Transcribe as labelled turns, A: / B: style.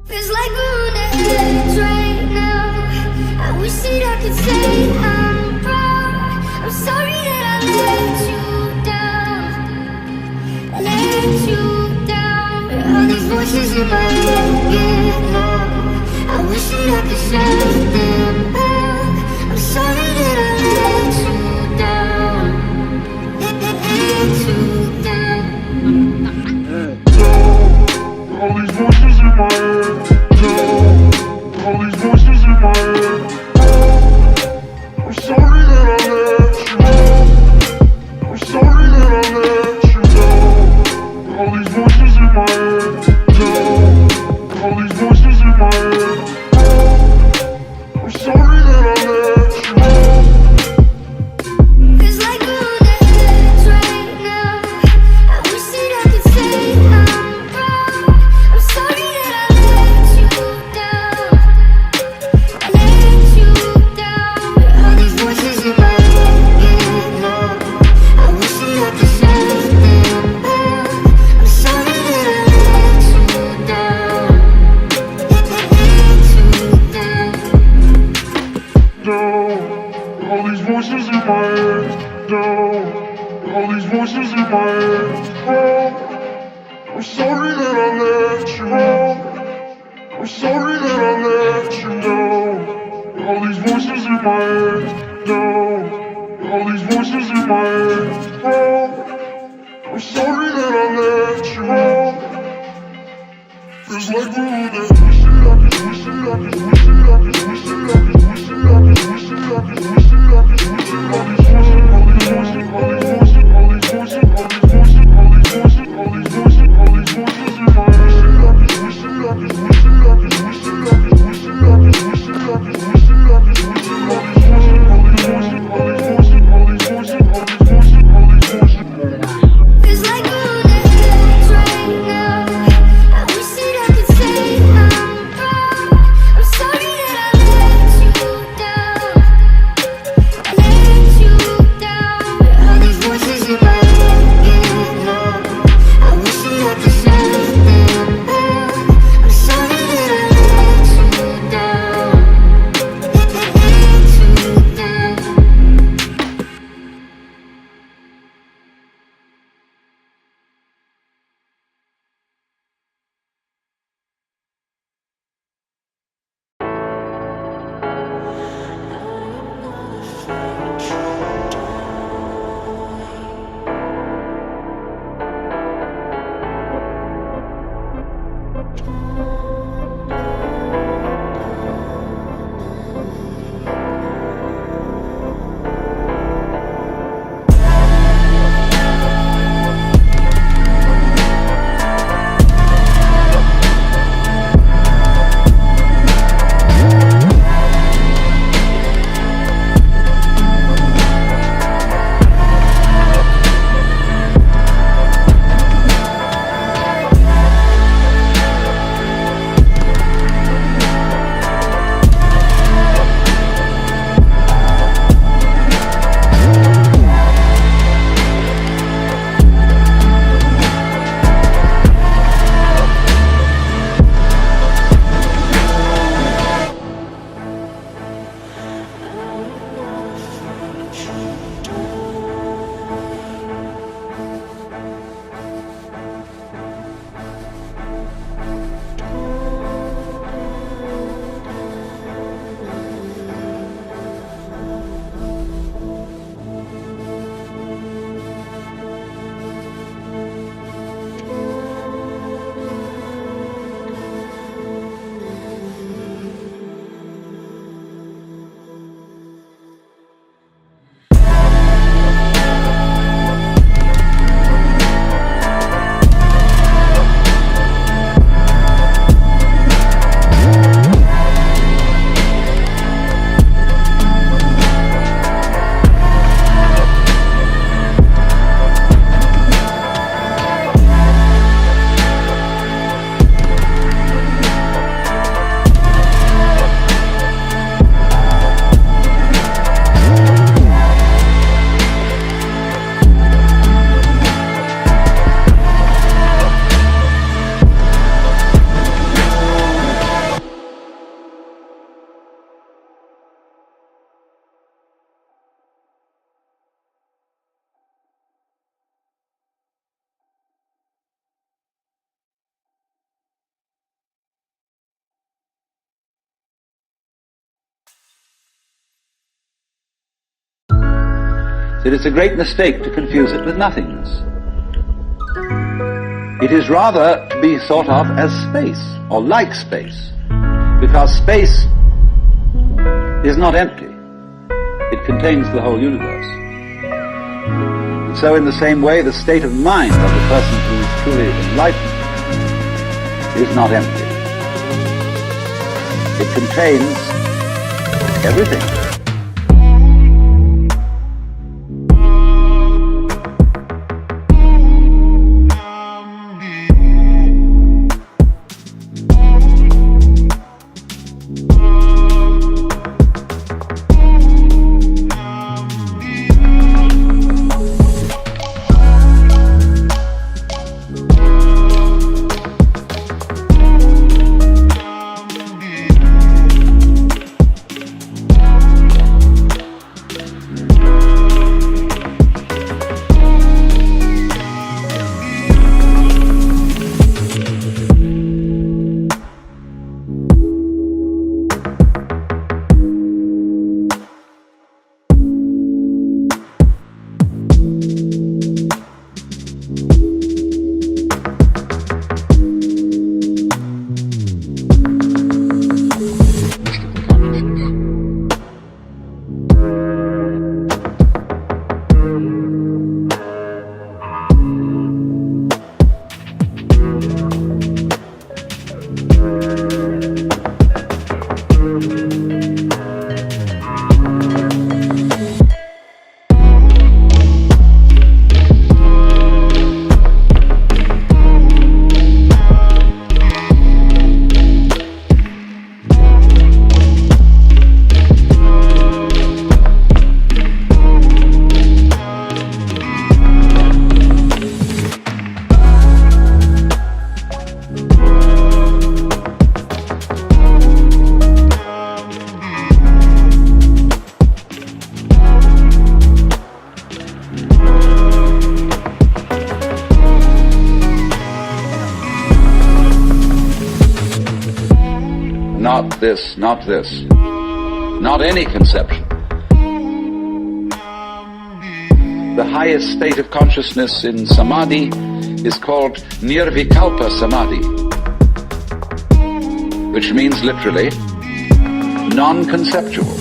A: Feels like we're on the edge right now. I wish that I could say I'm proud. I'm sorry that I let you down. Let you down. All these voices in my head get loud. I wish that I could shut them out. I'm sorry that I let you down. Let you down.
B: All these voices in my head, no. All these voices in my head. I'm sorry that I let you go. I'm sorry that I let you go. All these voices in my head, no. All these voices in my head. I'm sorry that I let you go.
A: Feels like we're on the edge right now. I wish that I could say I'm proud. I'm sorry that I let you down. Let you down. All these voices in my head get loud. I wish that I could shut them out. I'm sorry that I let you down. Let you down.
B: No, all these voices in my head, no, all these voices in my head, oh, I'm sorry that I let you go, I'm sorry that I let you know, all these voices in my head, no, all these voices in my head, oh, I'm sorry that I let you go. Feels like we're on that wish it, I could wish it, I could wish it, I could wish it, I could wish it, I could wish it, I could wish it, I could wish it, all these voices, all these voices, all these voices, all these voices, all these voices, all these voices, all these voices, all these voices in my head. I could wish it, I could wish it, I could wish it, I could wish it, I could wish it, I could wish it, I could wish it, all these voices, all these voices, all these voices, all these voices, all these voices, all these voices.
A: Feels like we're on the edge right now. I wish that I could say I'm
C: that it's a great mistake to confuse it with nothingness. It is rather to be thought of as space, or like space, because space is not empty. It contains the whole universe. And so in the same way, the state of mind of the person who is truly enlightened is not empty. It contains everything. Not this, not this, not any conception. The highest state of consciousness in samadhi is called nirvikalpa samadhi, which means literally non-conceptual.